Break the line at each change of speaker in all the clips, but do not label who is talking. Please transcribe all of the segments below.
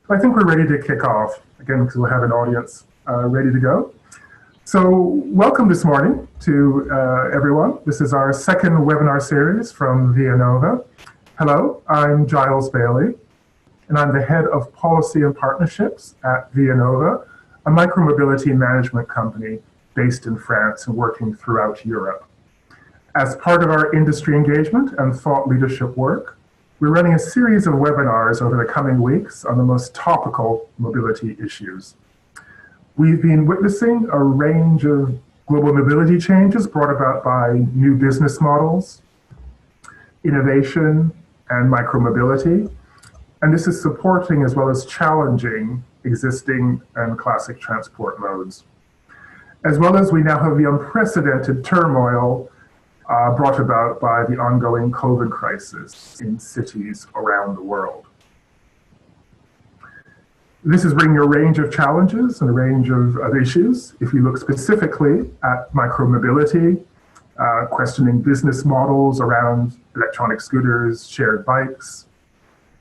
I think we're ready to kick off, again, because we'll have an audience ready to go. So welcome this morning to everyone. This is our second webinar series from ViaNova. Hello, I'm Giles Bailey, and I'm the head of policy and partnerships at ViaNova, a micromobility management company based in France and working throughout Europe. As part of our industry engagement and thought leadership work, we're running a series of webinars over the coming weeks on the most topical mobility issues. We've been witnessing a range of global mobility changes brought about by new business models, innovation, and micromobility. And this is supporting as well as challenging existing and classic transport modes. As well as we now have the unprecedented turmoil brought about by the ongoing COVID crisis in cities around the world. This is bringing a range of challenges and a range of issues. If you look specifically at micromobility, questioning business models around electronic scooters, shared bikes,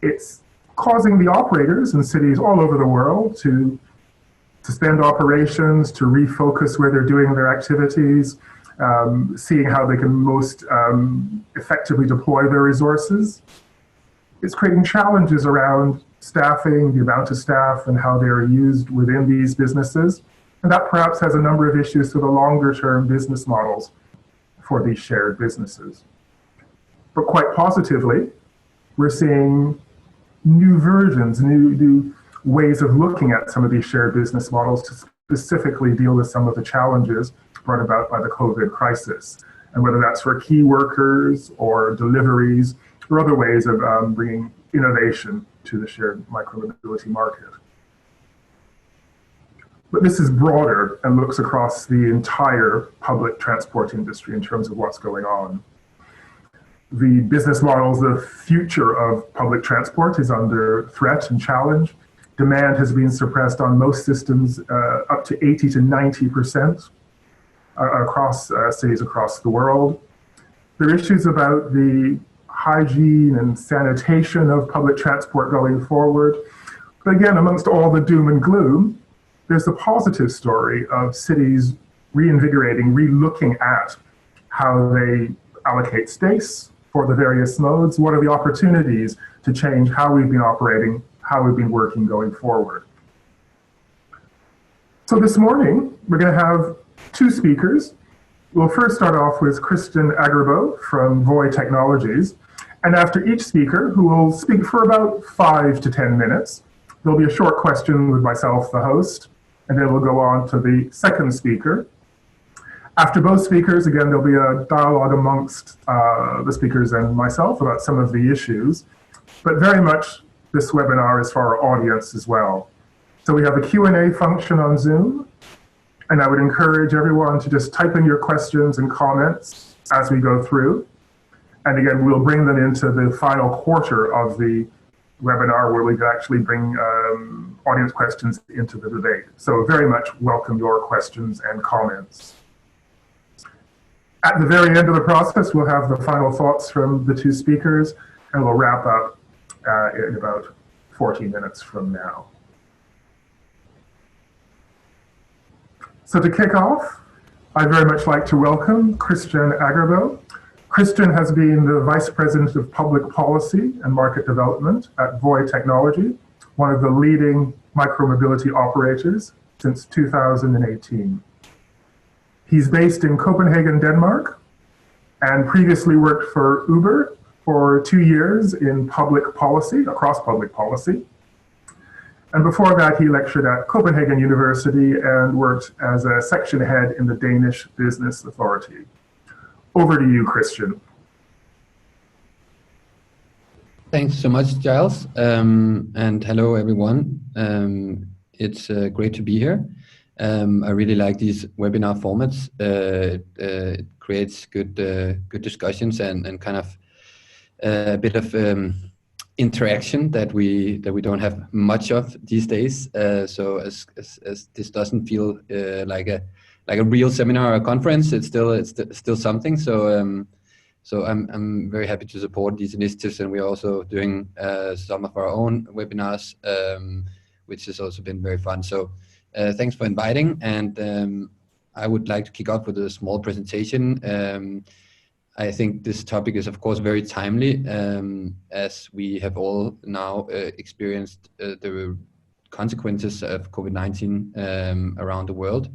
it's causing the operators in cities all over the world to suspend operations, to refocus where they're doing their activities, seeing how they can most effectively deploy their resources. It's creating challenges around staffing, the amount of staff and how they're used within these businesses. And that perhaps has a number of issues to the longer term business models for these shared businesses. But quite positively, we're seeing new versions, new ways of looking at some of these shared business models to specifically deal with some of the challenges brought about by the COVID crisis. And whether that's for key workers or deliveries or other ways of bringing innovation to the shared micromobility market. But this is broader and looks across the entire public transport industry in terms of what's going on. The business models, the future of public transport is under threat and challenge. Demand has been suppressed on most systems up to 80 to 90% across cities across the world. There are issues about the hygiene and sanitation of public transport going forward. But again, amongst all the doom and gloom, there's the positive story of cities reinvigorating, relooking at how they allocate space for the various modes. What are the opportunities to change how we've been operating, how we've been working going forward? So this morning, we're going to have two speakers. We'll first start off with Christian Agerbo from VOI Technologies. And after each speaker, who will speak for about 5 to 10 minutes, there'll be a short question with myself, the host, and then we'll go on to the second speaker. After both speakers, again, there'll be a dialogue amongst the speakers and myself about some of the issues, but very much this webinar is for our audience as well. So we have a Q&A function on Zoom, and I would encourage everyone to just type in your questions and comments as we go through. And again, we'll bring them into the final quarter of the webinar where we can actually bring audience questions into the debate. So very much welcome your questions and comments. At the very end of the process, we'll have the final thoughts from the two speakers, and we'll wrap up in about 40 minutes from now. So to kick off, I'd very much like to welcome Christian Agerbo. Christian has been the Vice President of Public Policy and Market Development at VOI Technology, one of the leading micromobility operators since 2018. He's based in Copenhagen, Denmark, and previously worked for Uber for 2 years in public policy, across public policy. And before that, he lectured at Copenhagen University and worked as a section head in the Danish Business Authority. Over to you, Christian.
Thanks so much, Giles. And hello, everyone. It's great to be here. I really like these webinar formats. It creates good discussions and kind of a bit of interaction that we don't have much of these days. So as this doesn't feel like a real seminar or conference, it's still something. So I'm very happy to support these initiatives, and we're also doing some of our own webinars which has also been very fun. So thanks for inviting, and I would like to kick off with a small presentation. I think this topic is, of course, very timely, as we have all now experienced the consequences of COVID-19 around the world.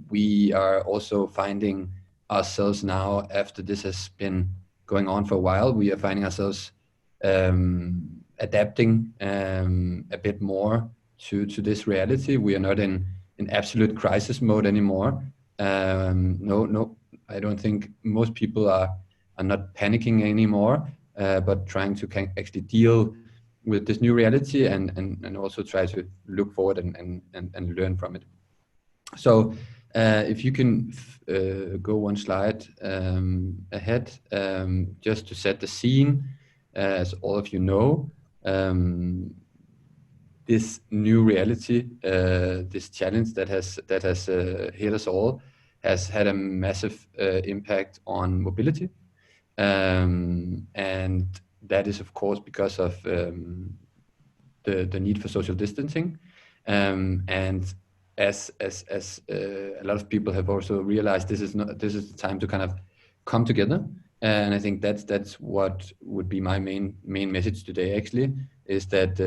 We are also finding ourselves now, after this has been going on for a while, we are finding ourselves adapting a bit more to this reality. We are not in absolute crisis mode anymore. No, I don't think most people are not panicking anymore, but trying to actually deal with this new reality and also try to look forward and learn from it. So if you can go one slide ahead, just to set the scene, as all of you know, this new reality, this challenge that has hit us all, has had a massive impact on mobility, and that is, of course, because of the need for social distancing, and as a lot of people have also realized, this is the time to kind of come together, and I think that's what would be my main message today. Actually, is that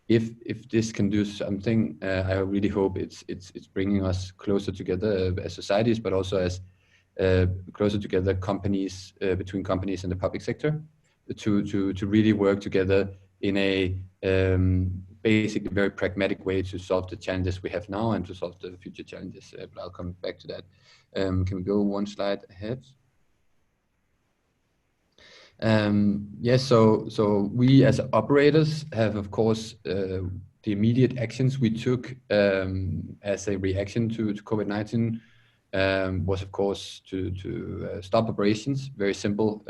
if this can do something, I really hope it's bringing us closer together as societies, but also as closer together companies, between companies and the public sector, to really work together in a basically very pragmatic way to solve the challenges we have now and to solve the future challenges. But I'll come back to that. Can we go one slide ahead? Yes, so we as operators have, of course, the immediate actions we took as a reaction to COVID-19 was, of course, to stop operations. Very simple,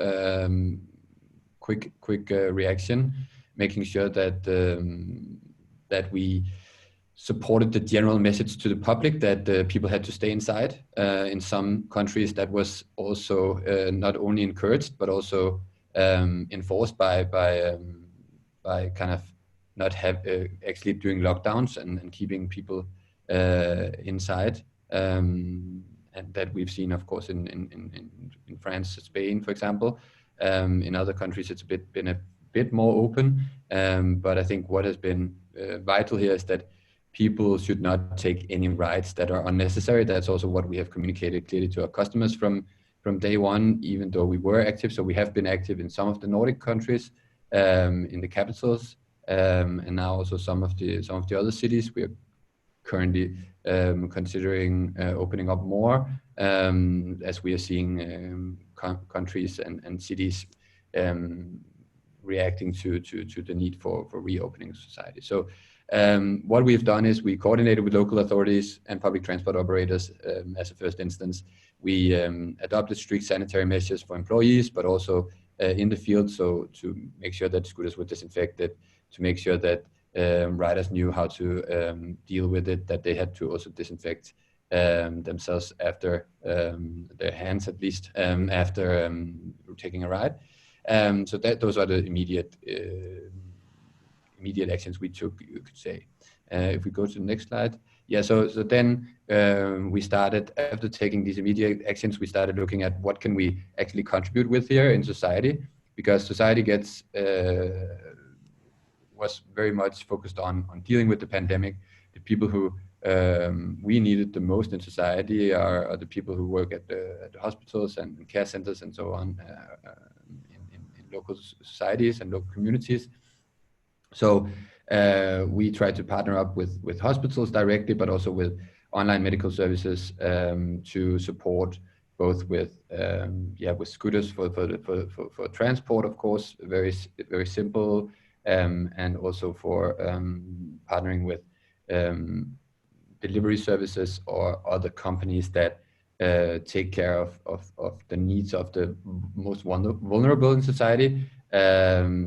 quick reaction, making sure that that we supported the general message to the public that people had to stay inside. In some countries, that was also not only encouraged but also enforced by kind of not actually doing lockdowns and keeping people inside. And that we've seen, of course, in France, Spain, for example. In other countries, it's been a bit more open. But I think what has been vital here is that people should not take any rights that are unnecessary. That's also what we have communicated clearly to our customers from day one, even though we were active. So we have been active in some of the Nordic countries, in the capitals, and now also some of the other cities. We are currently considering opening up more, as we are seeing countries and cities reacting to the need for reopening society. So what we've done is we coordinated with local authorities and public transport operators as a first instance. We adopted strict sanitary measures for employees, but also in the field, so to make sure that scooters were disinfected, to make sure that riders knew how to deal with it, that they had to also disinfect themselves after their hands, at least, after taking a ride. So those are the immediate actions we took, you could say. If we go to the next slide. Yeah, so then we started, after taking these immediate actions, we started looking at what can we actually contribute with here in society, because society was very much focused on dealing with the pandemic. The people who we needed the most in society are the people who work at the hospitals and care centers and so on, in local societies and local communities. So we try to partner up with hospitals directly, but also with online medical services to support both with scooters for transport, of course, very simple, and also for partnering with delivery services or other companies that take care of the needs of the most vulnerable in society.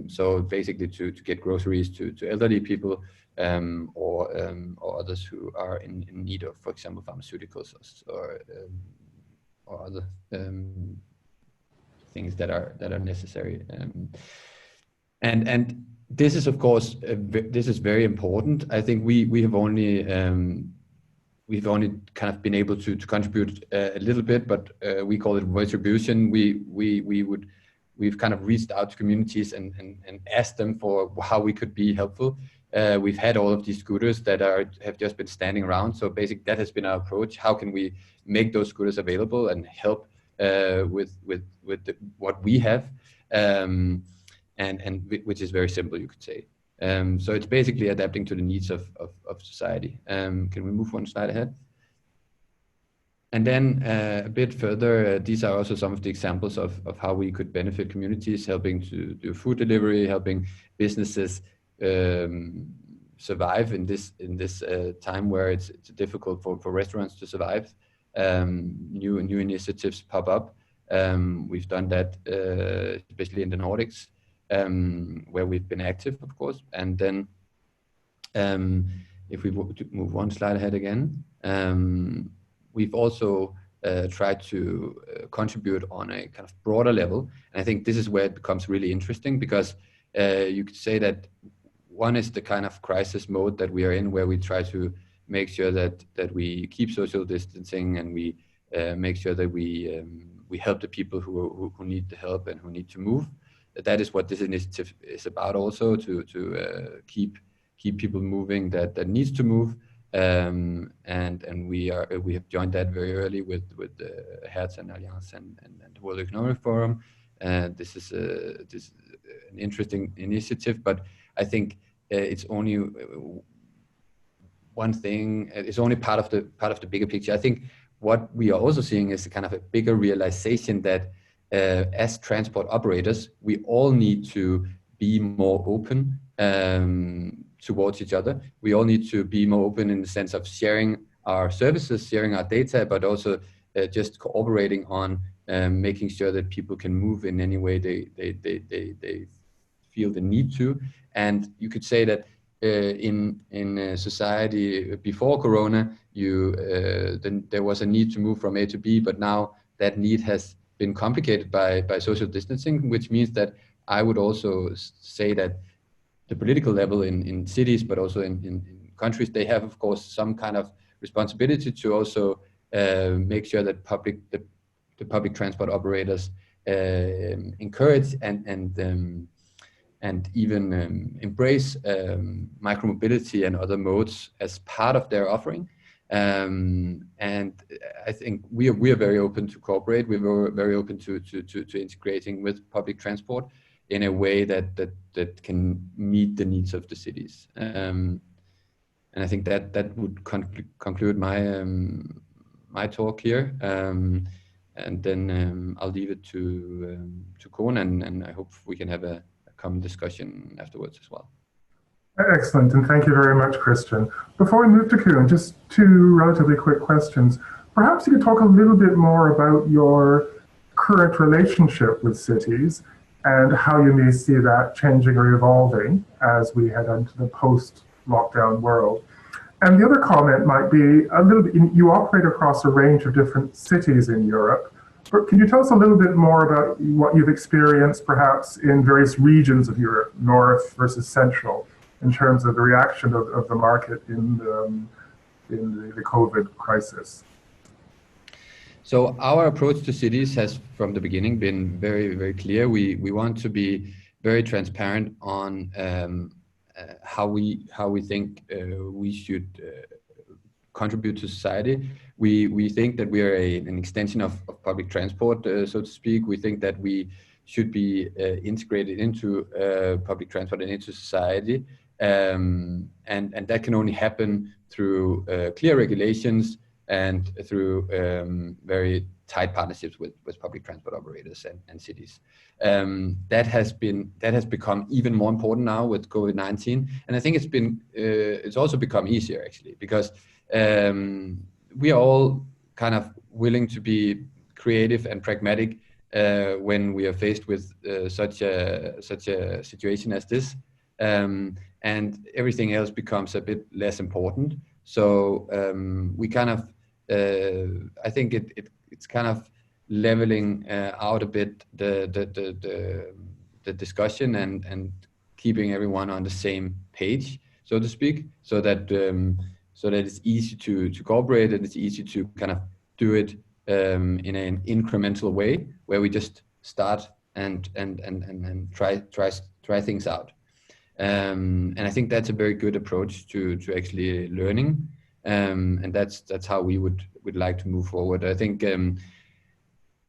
So basically to get groceries to elderly people, or others who are in need of, for example, pharmaceuticals or other things that are necessary. And this is of course this is very important. I think we have only we've only kind of been able to contribute a little bit, but we call it retribution. We've kind of reached out to communities and asked them for how we could be helpful. We've had all of these scooters that have just been standing around. So basically that has been our approach. How can we make those scooters available and help with what we have? And which is very simple, you could say. So it's basically adapting to the needs of society. Can we move one slide ahead? And then a bit further, these are also some of the examples of how we could benefit communities, helping to do food delivery, helping businesses survive in this time where it's difficult for restaurants to survive. New initiatives pop up. We've done that especially in the Nordics, where we've been active, of course. And then if we move one slide ahead again, we've also tried to contribute on a kind of broader level. And I think this is where it becomes really interesting, because you could say that one is the kind of crisis mode that we are in, where we try to make sure that we keep social distancing, and we make sure that we help the people who need the help and who need to move. That is what this initiative is about, also to keep people moving that needs to move. And we have joined that very early with the Hertz and Alliance and the World Economic Forum. This is an interesting initiative, but I think it's only one thing. It's only part of the bigger picture. I think what we are also seeing is a kind of a bigger realization that as transport operators, we all need to be more open towards each other. We all need to be more open in the sense of sharing our services, sharing our data, but also just cooperating on making sure that people can move in any way they feel the need to. And you could say that in society before Corona, then there was a need to move from A to B, but now that need has been complicated by social distancing, which means that I would also say that the political level in cities, but also in countries, they have, of course, some kind of responsibility to also make sure that the public transport operators encourage and even embrace micromobility and other modes as part of their offering. And I think we are very open to cooperate. We're very open to integrating with public transport in a way that can meet the needs of the cities. And I think that would conclude my talk here. And then I'll leave it to Koen, and I hope we can have a common discussion afterwards as well.
Excellent, and thank you very much, Christian. Before we move to Koen, just two relatively quick questions. Perhaps you could talk a little bit more about your current relationship with cities and how you may see that changing or evolving as we head into the post-lockdown world. And the other comment might be a little bit, you operate across a range of different cities in Europe, but can you tell us a little bit more about what you've experienced perhaps in various regions of Europe, North versus Central, in terms of the reaction of the market in the COVID crisis?
So our approach to cities has, from the beginning, been very, very clear. We want to be very transparent on how we think we should contribute to society. We think that we are an extension of public transport, so to speak. We think that we should be integrated into public transport and into society, and that can only happen through clear regulations and through very tight partnerships with public transport operators and cities. That has become even more important now with COVID-19, and I think it's also become easier, actually, because we are all kind of willing to be creative and pragmatic when we are faced with such a situation as this, and everything else becomes a bit less important. So we kind of, I think it's kind of leveling out a bit the discussion and keeping everyone on the same page, so to speak, so that it's easy to cooperate, and it's easy to kind of do it in an incremental way, where we just start and try things out. And I think that's a very good approach to actually learning, and that's how we would like to move forward. I think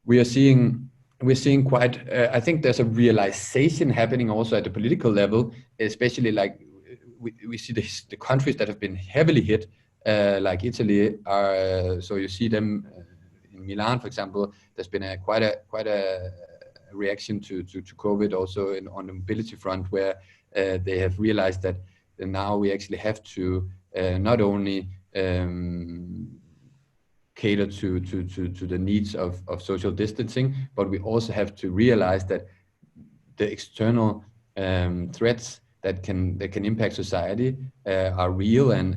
we're seeing quite. I think there's a realization happening also at the political level, especially like we see the countries that have been heavily hit, like Italy. Are so you see them in Milan, for example. There's been quite a reaction to COVID also on the mobility front, where they have realized that now we actually have to not only cater to the needs of social distancing, but we also have to realize that the external threats that can impact society are real and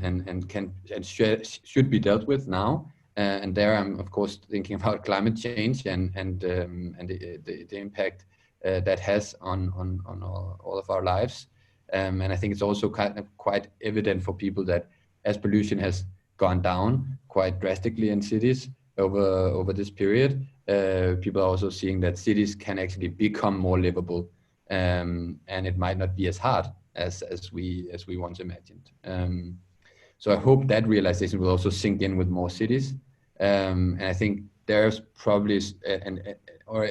should be dealt with now. And there I'm of course thinking about climate change and the impact that has on all of our lives. And I think it's also kind of quite evident for people that as pollution has gone down quite drastically in cities over this period, people are also seeing that cities can actually become more livable, and it might not be as hard as we once imagined. So I hope that realization will also sink in with more cities. And I think there's probably or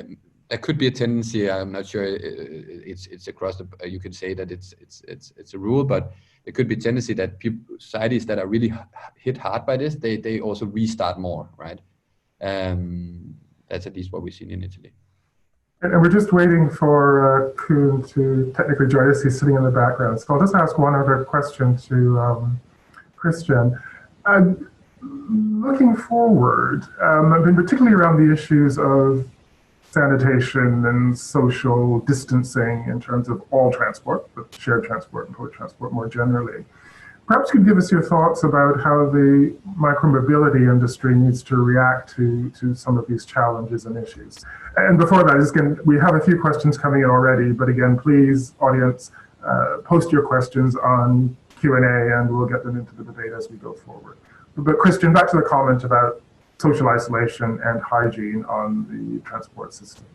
there could be a tendency. I'm not sure it's across the. You could say that it's a rule, but there could be a tendency that societies that are really hit hard by this, they also restart more, right? That's at least what we've seen in Italy.
And we're just waiting for Kuhn to technically join us. He's sitting in the background. So I'll just ask one other question to Christian. Looking forward, particularly around the issues of sanitation and social distancing in terms of all transport, but shared transport and public transport more generally. Perhaps you could give us your thoughts about how the micromobility industry needs to react to some of these challenges and issues. And before that, again, we have a few questions coming in already, but again, please, audience, post your questions on Q&A and we'll get them into the debate as we go forward. But Christian, back to the comment about social isolation and hygiene on the transport system.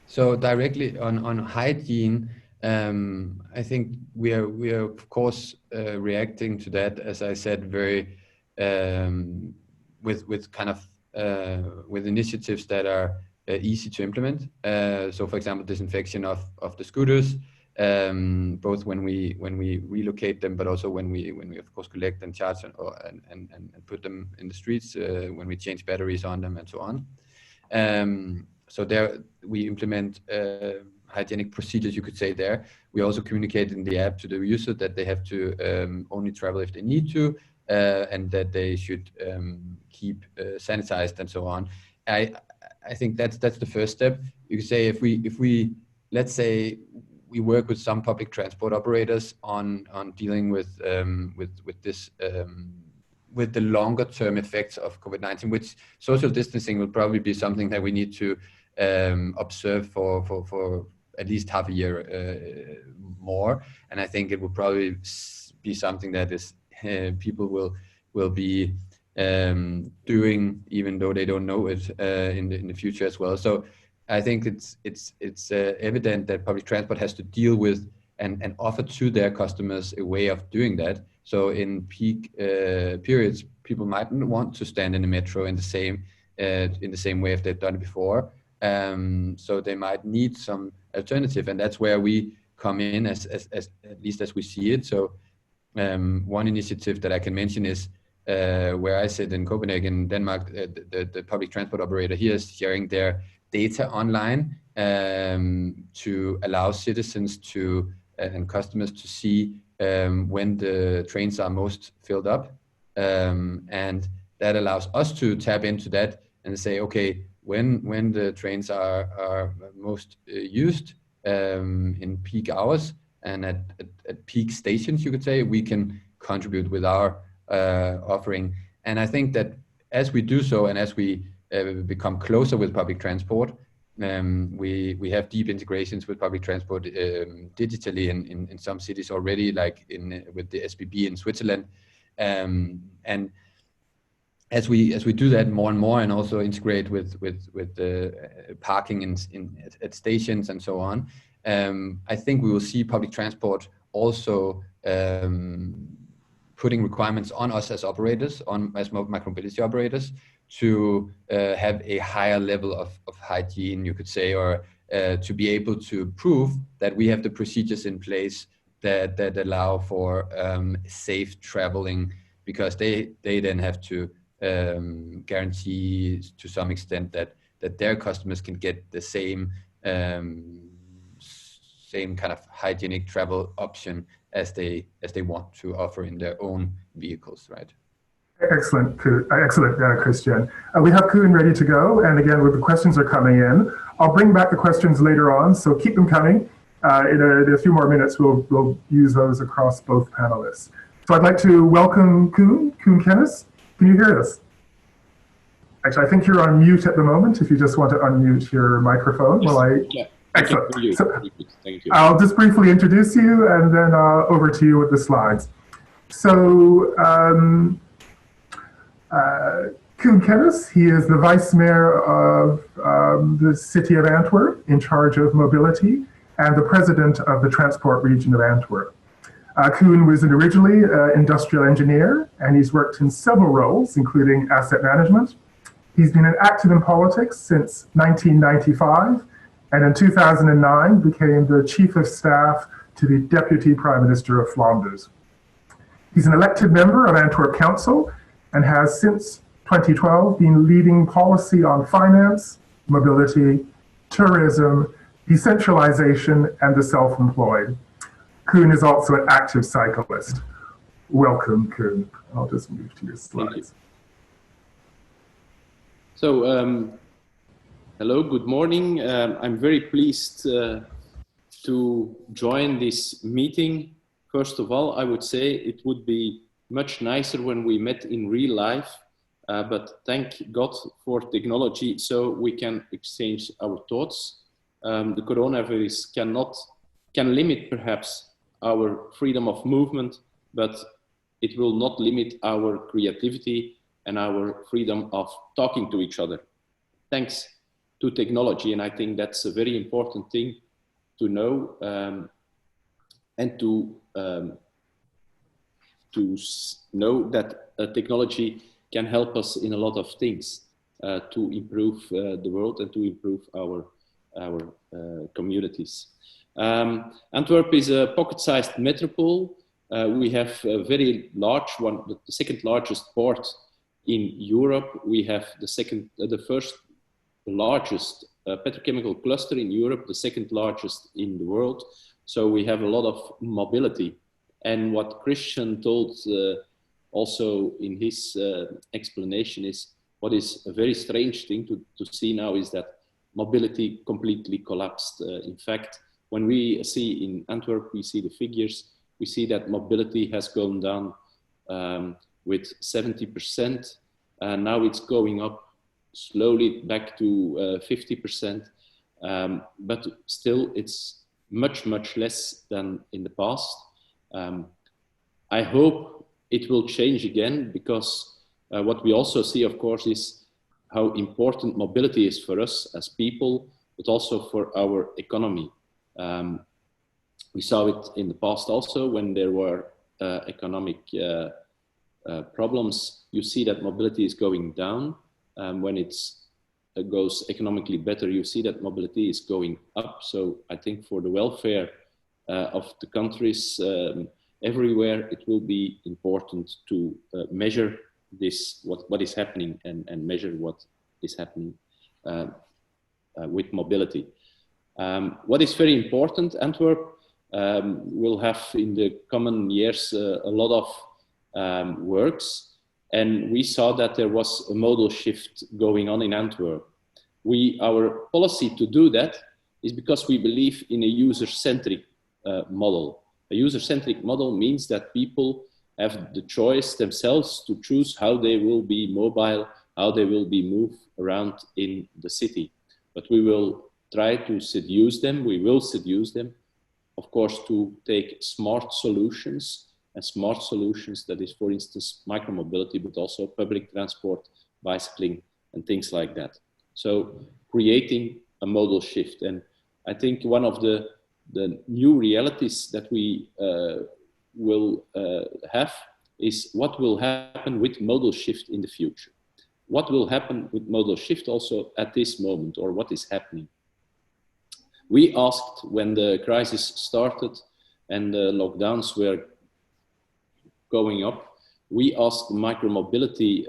So directly on hygiene, I think we are of course reacting to that, as I said, very with kind of with initiatives that are easy to implement. So, for example, disinfection of the scooters, both when we relocate them, but also when we of course collect and charge and put them in the streets, when we change batteries on them and so on. So there we implement hygienic procedures, you could say there. We also communicate in the app to the user that they have to only travel if they need to, and that they should keep sanitized and so on. I think that's the first step. You could say if we let's say we work with some public transport operators on dealing with this with the longer term effects of COVID-19, which social distancing will probably be something that we need to observe for at least half a year more. And I think it will probably be something that is people will be doing even though they don't know it in the future as well. So I think it's evident that public transport has to deal with and offer to their customers a way of doing that. So in peak periods, people mightn't want to stand in the metro in the same way if they've done it before. So they might need some alternative, and that's where we come in as at least as we see it. So one initiative that I can mention is where I sit in Copenhagen, Denmark. The public transport operator here is sharing their data online to allow citizens to and customers to see when the trains are most filled up, and that allows us to tap into that and say, okay, when the trains are most used in peak hours and at peak stations, you could say, we can contribute with our offering. And I think that as we do so and as we become closer with public transport, We have deep integrations with public transport digitally in some cities already, like with the SBB in Switzerland, and as we do that more and more, and also integrate with the parking at stations and so on, I think we will see public transport also putting requirements on us as operators, as micromobility operators, to have a higher level of hygiene, you could say, or to be able to prove that we have the procedures in place that allow for safe traveling, because they then have to guarantee to some extent that their customers can get the same kind of hygienic travel option as they want to offer in their own vehicles, right?
Excellent, Christian. We have Koen ready to go, and again, the questions are coming in. I'll bring back the questions later on, so keep them coming. In a few more minutes, we'll use those across both panelists. So I'd like to welcome Koen Kennis. Can you hear us? Actually, I think you're on mute at the moment. If you just want to unmute your microphone.
Yes,
Excellent.
So, thank you.
I'll just briefly introduce you, and then over to you with the slides. So, Koen Kennis, he is the Vice Mayor of the City of Antwerp, in charge of mobility, and the President of the Transport Region of Antwerp. Koen was originally an industrial engineer, and he's worked in several roles, including asset management. He's been active in politics since 1995, and in 2009 became the Chief of Staff to the Deputy Prime Minister of Flanders. He's an elected member of Antwerp Council and has since 2012 been leading policy on finance, mobility, tourism, decentralization, and the self-employed. Koen is also an active cyclist. Welcome, Koen. I'll just move to your slides.
So, hello, good morning. I'm very pleased to join this meeting. First of all, I would say it would be much nicer when we met in real life, but thank God for technology so we can exchange our thoughts. The coronavirus can limit perhaps our freedom of movement, but it will not limit our creativity and our freedom of talking to each other, thanks to technology. And I think that's a very important thing to know, and to know that technology can help us in a lot of things to improve the world and to improve our communities. Antwerp is a pocket-sized metropole. We have a very large one, the second largest port in Europe. We have the first largest petrochemical cluster in Europe, the second largest in the world. So we have a lot of mobility. And what Christian told also in his explanation is what is a very strange thing to see now is that mobility completely collapsed. In fact, when we see in Antwerp, we see the figures, we see that mobility has gone down with 70%. Now it's going up slowly back to 50%, but still it's much, much less than in the past. I hope it will change again, because what we also see, of course, is how important mobility is for us as people, but also for our economy. We saw it in the past also when there were economic problems. You see that mobility is going down. When it goes economically better, you see that mobility is going up. So I think for the welfare of the countries everywhere, it will be important to measure this, what is happening, and measure what is happening with mobility. What is very important, Antwerp will have in the coming years a lot of works, and we saw that there was a modal shift going on in Antwerp. Our policy to do that is because we believe in a user-centric model. A user-centric model means that people have the choice themselves to choose how they will be mobile, how they will be moved around in the city. But we will try to seduce them, we will seduce them, of course, to take smart solutions, and smart solutions that is, for instance, micromobility, but also public transport, bicycling, and things like that. So creating a modal shift. And I think one of the new realities that we will have is what will happen with modal shift in the future. What will happen with modal shift also at this moment, or what is happening? We asked when the crisis started and the lockdowns were going up, we asked the micromobility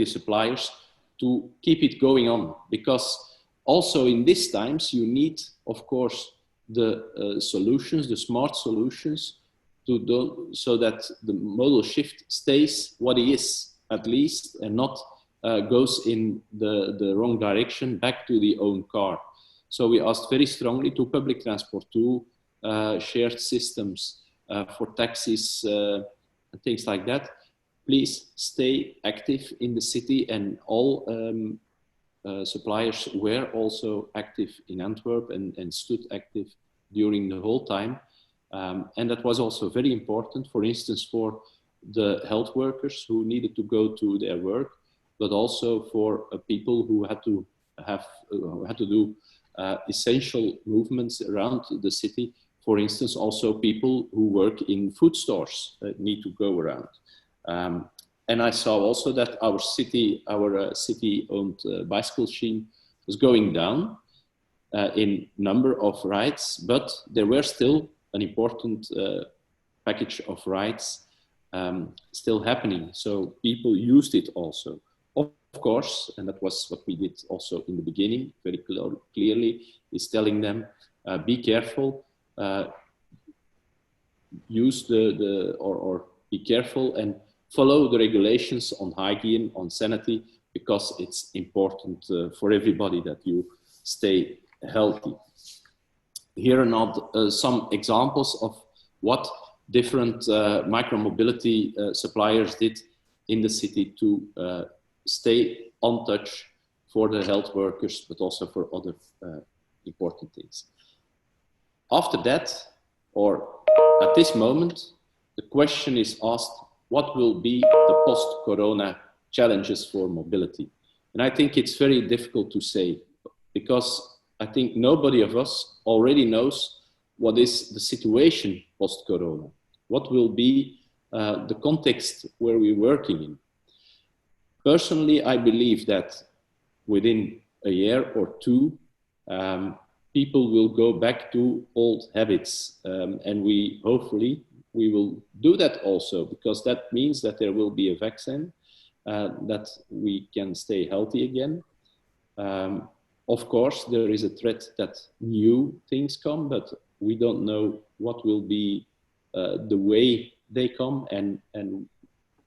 suppliers to keep it going on, because also in these times you need, of course, the solutions, the smart solutions, so that the modal shift stays what it is, at least, and not goes in the wrong direction back to the own car. So we asked very strongly to public transport, to shared systems for taxis and things like that. Please stay active in the city, and all suppliers were also active in Antwerp and stood active during the whole time. And that was also very important, for instance, for the health workers who needed to go to their work, but also for people who had to do essential movements around the city. For instance, also people who work in food stores need to go around. And I saw also that our city-owned bicycle scheme was going down in number of rides, but there were still an important package of rides still happening. So people used it also. Of course, and that was what we did also in the beginning, very clearly, is telling them, be careful, use or be careful and follow the regulations on hygiene, on sanity, because it's important for everybody that you stay healthy. Here are now some examples of what different micromobility suppliers did in the city to stay on touch for the health workers, but also for other important things. After that, or at this moment, the question is asked, what will be the post-corona challenges for mobility? And I think it's very difficult to say, because I think nobody of us already knows what is the situation post-corona. What will be the context where we're working in? Personally, I believe that within a year or two, people will go back to old habits. And hopefully we will do that also, because that means that there will be a vaccine, that we can stay healthy again. Of course, there is a threat that new things come, but we don't know what will be the way they come, and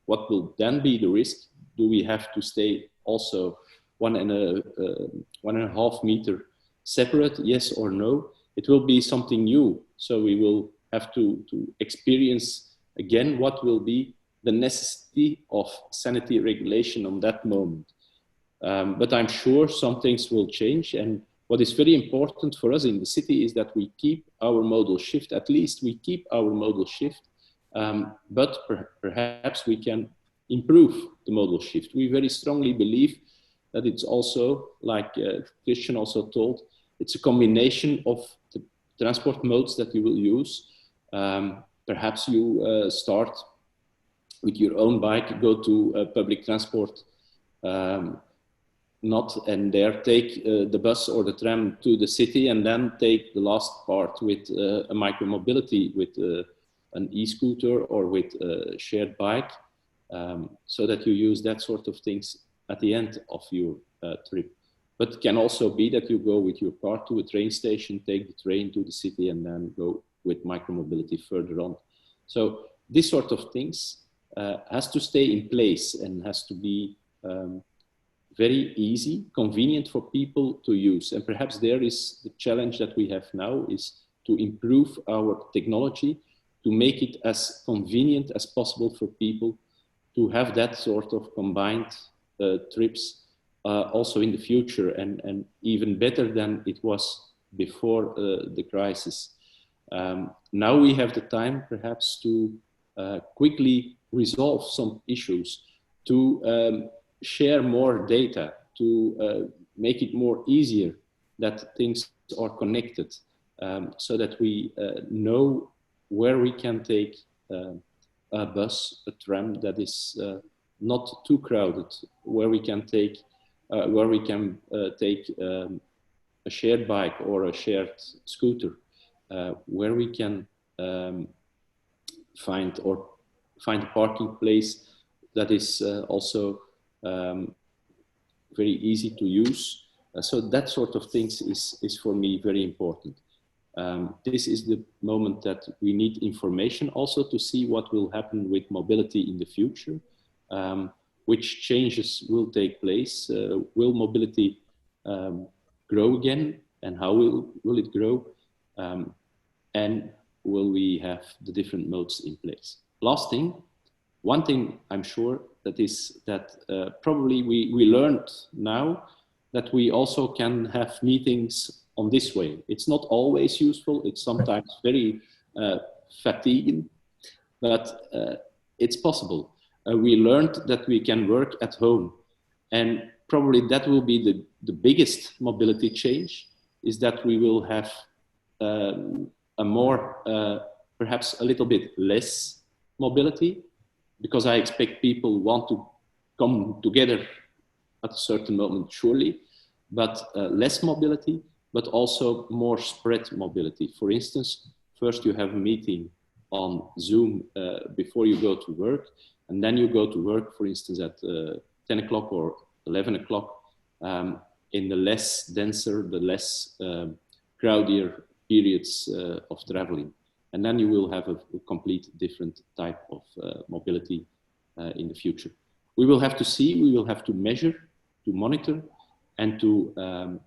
what will then be the risk. Do we have to stay also 1.5 meter separate, yes or no? It will be something new, so we will have to experience again what will be the necessity of sanitary regulation on that moment. But I'm sure some things will change, and what is very important for us in the city is that we keep our modal shift, at least we keep our modal shift, but perhaps we can improve the modal shift. We very strongly believe that it's also, like Christian also told, it's a combination of the transport modes that you will use. Perhaps you start with your own bike, go to public transport, and there take the bus or the tram to the city, and then take the last part with a micromobility, with an e-scooter or with a shared bike, so that you use that sort of things at the end of your trip. But it can also be that you go with your car to a train station, take the train to the city, and then go with micromobility further on. So this sort of things has to stay in place and has to be very easy, convenient for people to use. And perhaps there is the challenge that we have now, is to improve our technology, to make it as convenient as possible for people to have that sort of combined trips also in the future, and even better than it was before the crisis. Now we have the time perhaps to quickly resolve some issues, to share more data, to make it more easier that things are connected, so that we know where we can take a bus, a tram that is not too crowded, where we can take a shared bike or a shared scooter, where we can find a parking place that is also very easy to use. So that sort of things is for me very important. This is the moment that we need information also to see what will happen with mobility in the future, which changes will take place. Will mobility grow again, and how will it grow? And will we have the different modes in place? Last thing, one thing I'm sure that is that probably we learned now that we also can have meetings on this way. It's not always useful. It's sometimes very fatiguing, but it's possible. We learned that we can work at home, and probably that will be the biggest mobility change, is that we will have a more, perhaps a little bit less mobility, because I expect people want to come together at a certain moment, surely, but less mobility, but also more spread mobility. For instance, first you have a meeting on Zoom before you go to work, and then you go to work, for instance, at 10 o'clock or 11 o'clock, in the less denser, the less crowdier periods of traveling. And then you will have a complete different type of mobility in the future. We will have to see, we will have to measure, to monitor, and to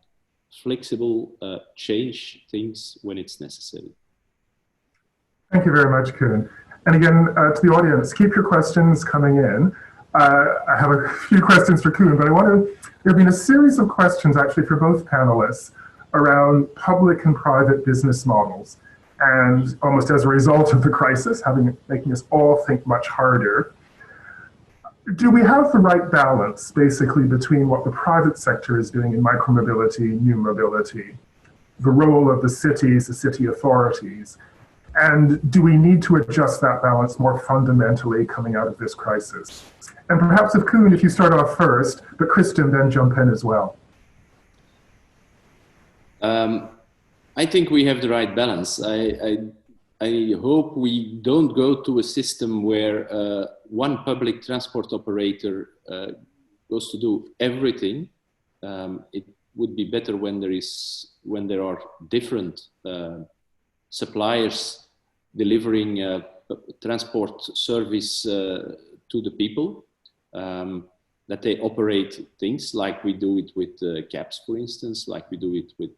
flexible change things when it's necessary.
Thank you very much, Koen. And again, to the audience, keep your questions coming in. I have a few questions for Koen, but there have been a series of questions actually for both panelists around public and private business models. And almost as a result of the crisis, making us all think much harder, do we have the right balance, basically, between what the private sector is doing in micromobility, new mobility, the role of the cities, the city authorities, and do we need to adjust that balance more fundamentally coming out of this crisis? And perhaps if Koen, if you start off first, but Kristen then jump in as well.
I think we have the right balance. I hope we don't go to a system where one public transport operator goes to do everything. It would be better when there are different suppliers delivering transport service to the people, that they operate things like we do it with cabs, for instance, like we do it with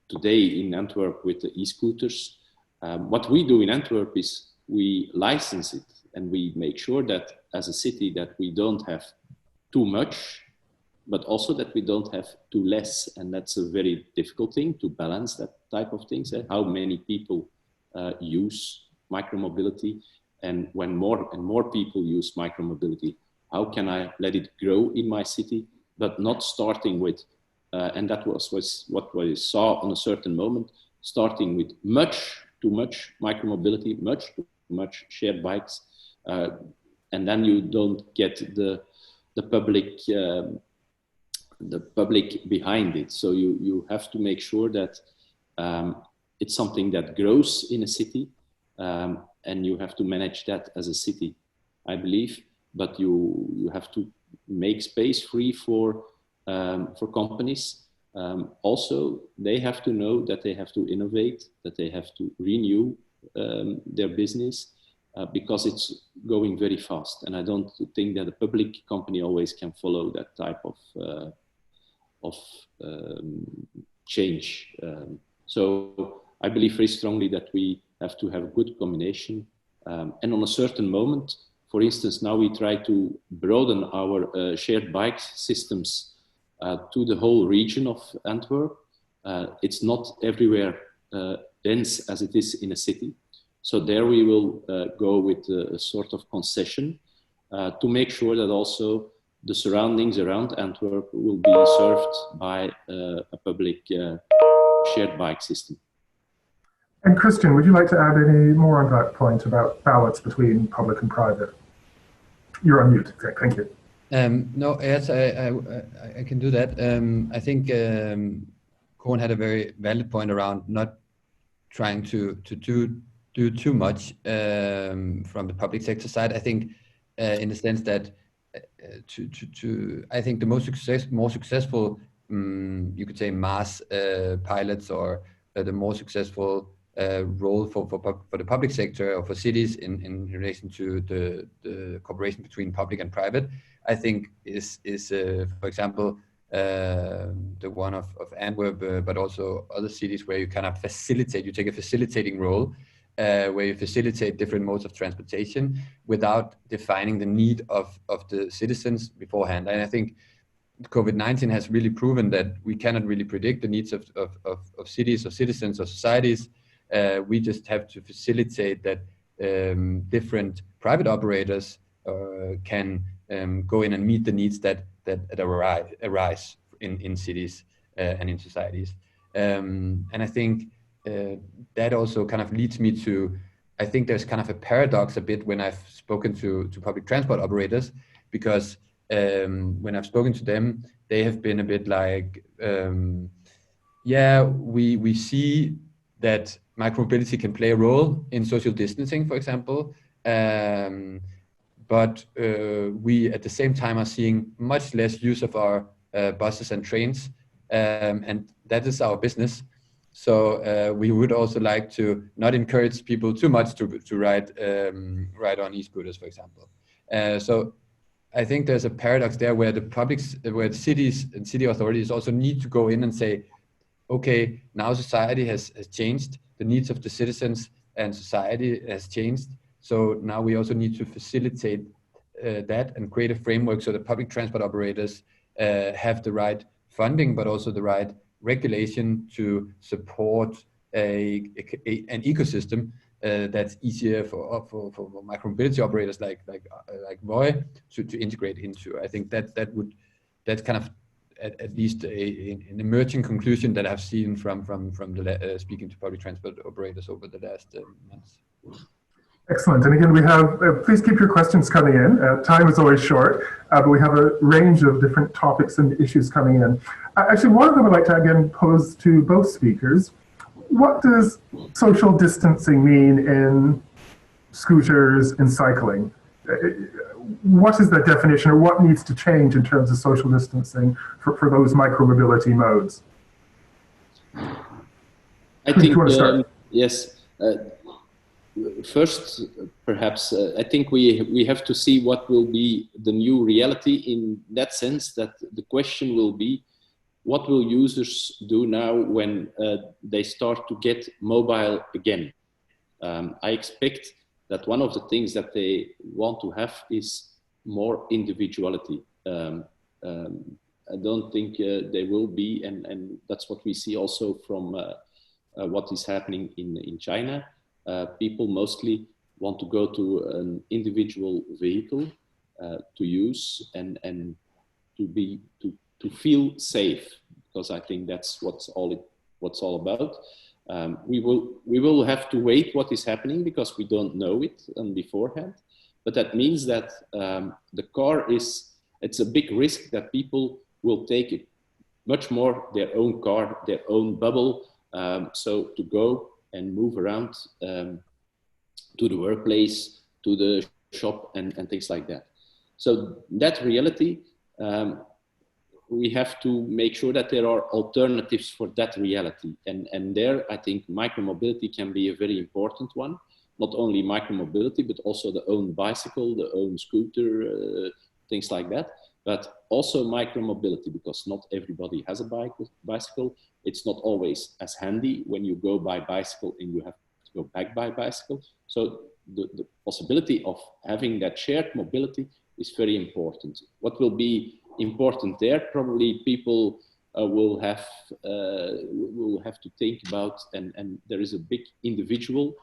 today in Antwerp with the e-scooters. What we do in Antwerp is we license it, and we make sure that as a city that we don't have too much, but also that we don't have too less. And that's a very difficult thing to balance, that type of things. How many people use micromobility, and when more and more people use micromobility, how can I let it grow in my city, but not starting with, and that was what we saw on a certain moment, starting with too much micromobility, too much shared bikes, and then you don't get the public behind it. So you have to make sure that it's something that grows in a city, and you have to manage that as a city, I believe. But you have to make space free for companies. Also, they have to know that they have to innovate, that they have to renew their business, because it's going very fast. And I don't think that a public company always can follow that type of change. So I believe very strongly that we have to have a good combination. And on a certain moment, For instance, now we try to broaden our shared bike systems to the whole region of Antwerp. It's not everywhere dense as it is in a city. So there we will go with a sort of concession to make sure that also the surroundings around Antwerp will be served by a public shared bike system.
And Christian, would you like to add any more on that point about balance between public and private? You're on mute. Okay, thank you.
No, yes, I can do that. I think Koen had a very valid point around not trying to do too much from the public sector side. I think in the sense that I think the more successful you could say mass pilots or the more successful role for the public sector or for cities in relation to the cooperation between public and private, I think is for example the one of Antwerp, but also other cities where you kind of facilitate, you take a facilitating role where you facilitate different modes of transportation without defining the need of the citizens beforehand. And I think COVID-19 has really proven that we cannot really predict the needs of cities or citizens or societies. We just have to facilitate that different private operators can go in and meet the needs that arise in cities and in societies. And I think that also kind of leads me to, I think there's kind of a paradox a bit when I've spoken to public transport operators, because when I've spoken to them, they have been a bit like, yeah, we see that micromobility can play a role in social distancing, for example, but we at the same time are seeing much less use of our buses and trains, and that is our business. So we would also like to not encourage people too much to ride on e-scooters, for example. So I think there's a paradox there where where the cities and city authorities also need to go in and say, okay, now society has changed, the needs of the citizens and society has changed. So now we also need to facilitate that and create a framework so that public transport operators have the right funding, but also the right regulation to support an ecosystem that's easier for micromobility operators like VOI to integrate into. I think that's kind of at least an emerging conclusion that I've seen from the speaking to public transport operators over the last months.
Excellent. And again, we have, please keep your questions coming in. Time is always short, but we have a range of different topics and issues coming in. Actually, one of them I'd like to again pose to both speakers. What does social distancing mean in scooters and cycling? What is the definition, or what needs to change in terms of social distancing for those micromobility modes?
I think, yes. First, perhaps, I think we have to see what will be the new reality, in that sense that the question will be, what will users do now when they start to get mobile again? I expect that one of the things that they want to have is more individuality. I don't think they will be, and that's what we see also from what is happening in China. People mostly want to go to an individual vehicle to use and to feel safe, because I think that's what's all about. We will have to wait what is happening because we don't know it beforehand. But that means that the car it's a big risk that people will take it much more their own car, their own bubble. So to go and move around to the workplace, to the shop, and things like that. So that reality, we have to make sure that there are alternatives for that reality. And there, I think micromobility can be a very important one. Not only micromobility, but also the own bicycle, the own scooter, things like that. But also micromobility, because not everybody has a bicycle. It's not always as handy when you go by bicycle and you have to go back by bicycle. So the possibility of having that shared mobility is very important. What will be important there? Probably people will have to think about, and there is a big individual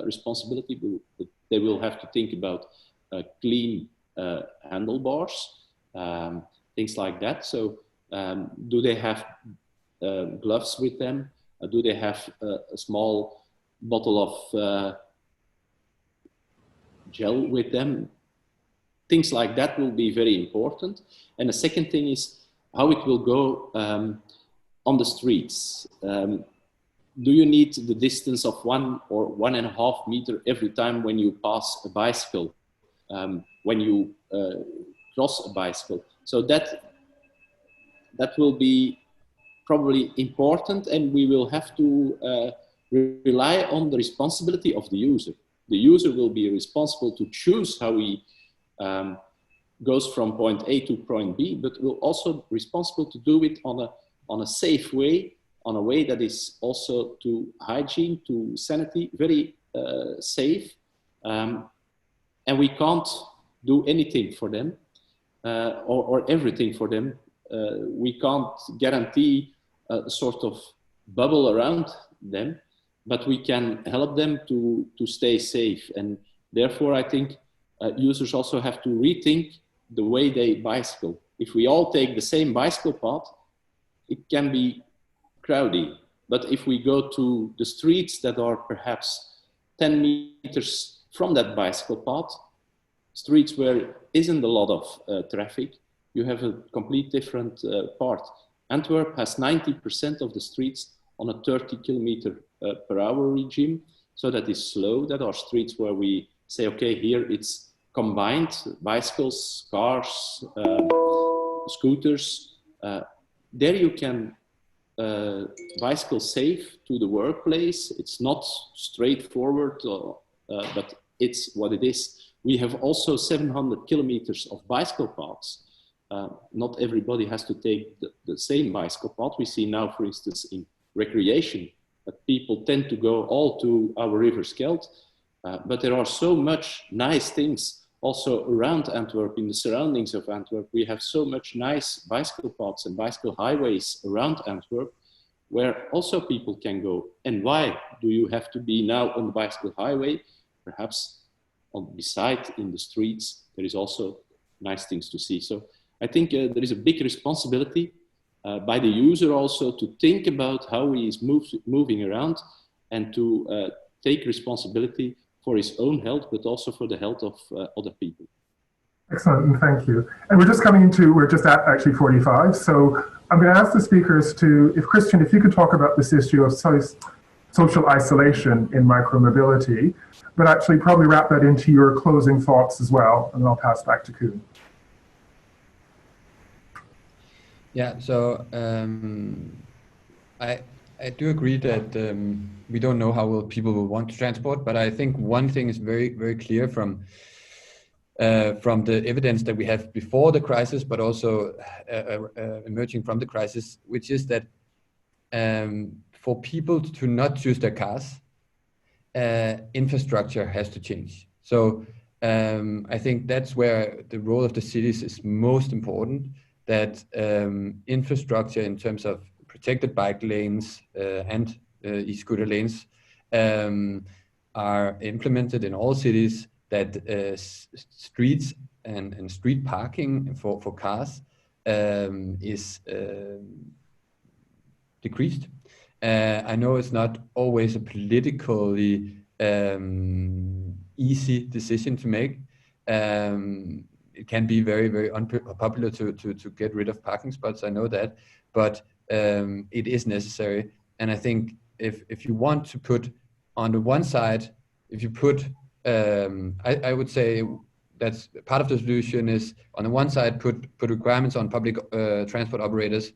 responsibility. They will have to think about clean handlebars, things like that. So do they have gloves with them? Do they have a small bottle of gel with them? Things like that will be very important. And the second thing is how it will go on the streets. Do you need the distance of 1 or 1.5 meters every time when you pass a bicycle, when you cross a bicycle? So that will be probably important, and we will have to rely on the responsibility of the user. The user will be responsible to choose how he goes from point A to point B, but will also be responsible to do it on a safe way, on a way that is also to hygiene, to sanity, very safe. And we can't do anything for them or everything for them. We can't guarantee a sort of bubble around them, but we can help them to stay safe. And therefore, I think users also have to rethink the way they bicycle. If we all take the same bicycle path, it can be crowded. But if we go to the streets that are perhaps 10 meters from that bicycle path, streets where there isn't a lot of traffic, you have a complete different part. Antwerp has 90% of the streets on a 30 kilometer per hour regime. So that is slow. That are streets where we say, okay, here it's combined, bicycles, cars, scooters. There you can bicycle safe to the workplace. It's not straightforward, but it's what it is. We have also 700 kilometers of bicycle paths. Not everybody has to take the same bicycle path. We see now, for instance, in recreation, that people tend to go all to our river Scheldt, but there are so much nice things also around Antwerp, in the surroundings of Antwerp. We have so much nice bicycle paths and bicycle highways around Antwerp, where also people can go. And why do you have to be now on the bicycle highway? Perhaps beside in the streets, there is also nice things to see. So I think there is a big responsibility by the user also to think about how he is moving around and to take responsibility for his own health, but also for the health of other people.
Excellent, and thank you. And we're just at actually 45. So I'm going to ask the speakers if Christian, if you could talk about this issue of social isolation in micromobility, but actually probably wrap that into your closing thoughts as well, and then I'll pass back to Koen.
Yeah, so I do agree that we don't know how people will want to transport, but I think one thing is very, very clear from the evidence that we have before the crisis, but also emerging from the crisis, which is that for people to not choose their cars, infrastructure has to change. So I think that's where the role of the cities is most important, that infrastructure in terms of protected bike lanes and e-scooter lanes are implemented in all cities, that streets and street parking for cars is decreased. I know it's not always a politically easy decision to make. It can be very, very unpopular to get rid of parking spots. I know that, but it is necessary. And I think if you want to put on the one side, if you put, I would say that's part of the solution is on the one side, put requirements on public transport operators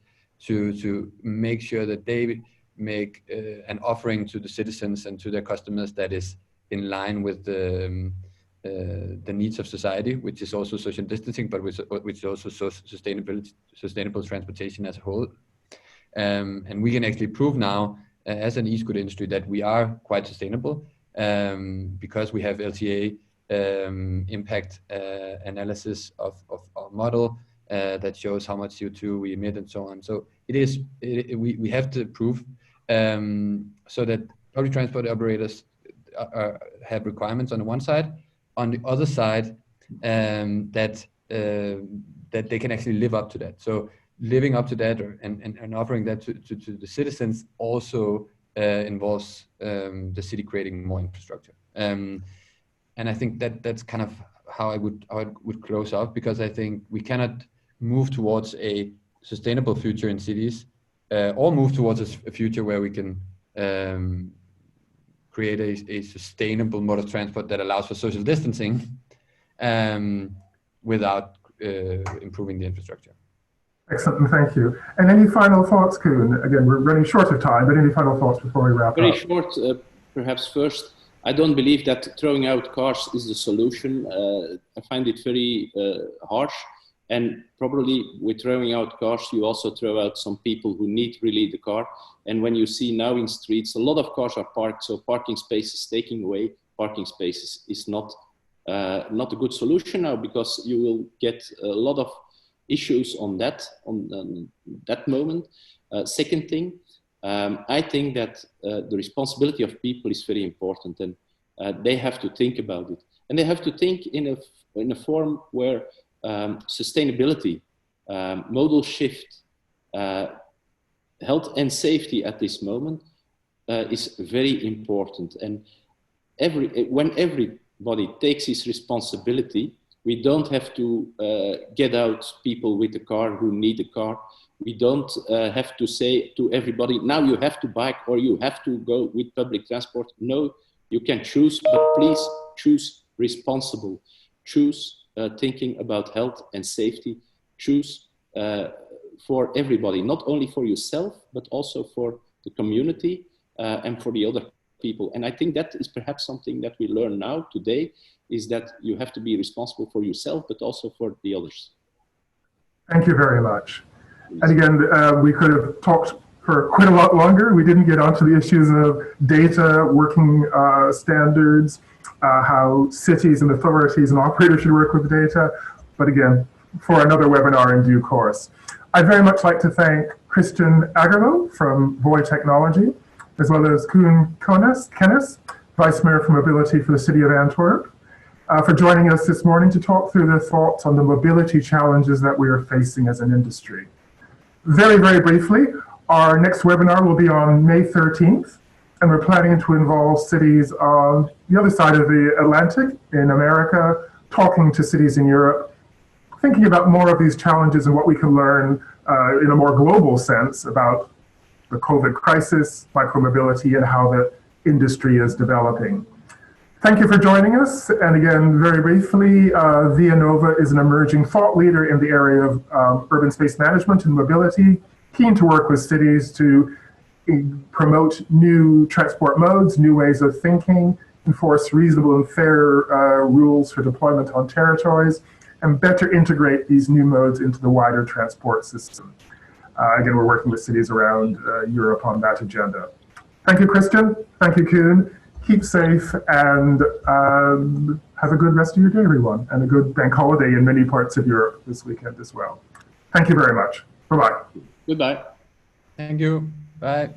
to make sure that they make an offering to the citizens and to their customers that is in line with the needs of society, which is also social distancing, but which is also sustainable transportation as a whole. And we can actually prove now as an e-scooter industry that we are quite sustainable because we have LTA impact analysis of our model that shows how much CO2 we emit and so on. So we have to prove so that public transport operators have requirements on the one side, on the other side that they can actually live up to that. So living up to that and offering that to the citizens also involves the city creating more infrastructure. And I think that's kind of how I would close off, because I think we cannot move towards a sustainable future in cities or move towards a future where we can create a sustainable mode of transport that allows for social distancing without improving the infrastructure.
Excellent, thank you. And any final thoughts, Koen? Again, we're running short of time, but any final thoughts before we wrap up?
Very short, perhaps first. I don't believe that throwing out cars is the solution. I find it very harsh. And probably with throwing out cars, you also throw out some people who need really the car. And when you see now in streets, a lot of cars are parked, so parking spaces, taking away parking spaces is not a good solution now, because you will get a lot of issues on that moment. Second thing, I think that the responsibility of people is very important, and they have to think about it. And they have to think in a form where sustainability, modal shift, health and safety at this moment is very important. And when everybody takes his responsibility, we don't have to get out people with a car who need a car. We don't have to say to everybody, now you have to bike or you have to go with public transport. No, you can choose, but please choose responsible. Choose thinking about health and safety. Choose for everybody, not only for yourself, but also for the community and for the other people. And I think that is perhaps something that we learn now today, is that you have to be responsible for yourself, but also for the others.
Thank you very much. And again, we could have talked for quite a lot longer. We didn't get onto the issues of data, working standards, how cities and authorities and operators should work with data. But again, for another webinar in due course. I'd very much like to thank Christian Agerlo from VOI Technology, as well as Koen Kennis, Vice Mayor for Mobility for the City of Antwerp, for joining us this morning to talk through their thoughts on the mobility challenges that we are facing as an industry. Very, very briefly, our next webinar will be on May 13th, and we're planning to involve cities on the other side of the Atlantic in America, talking to cities in Europe, thinking about more of these challenges and what we can learn in a more global sense about the COVID crisis, micromobility, and how the industry is developing. Thank you for joining us. And again, very briefly, Via Nova is an emerging thought leader in the area of urban space management and mobility, keen to work with cities to promote new transport modes, new ways of thinking, enforce reasonable and fair rules for deployment on territories, and better integrate these new modes into the wider transport system. Again, we're working with cities around Europe on that agenda. Thank you, Christian. Thank you, Koen. Keep safe and have a good rest of your day, everyone, and a good bank holiday in many parts of Europe this weekend as well. Thank you very much. Bye-bye.
Goodbye.
Thank you. Bye.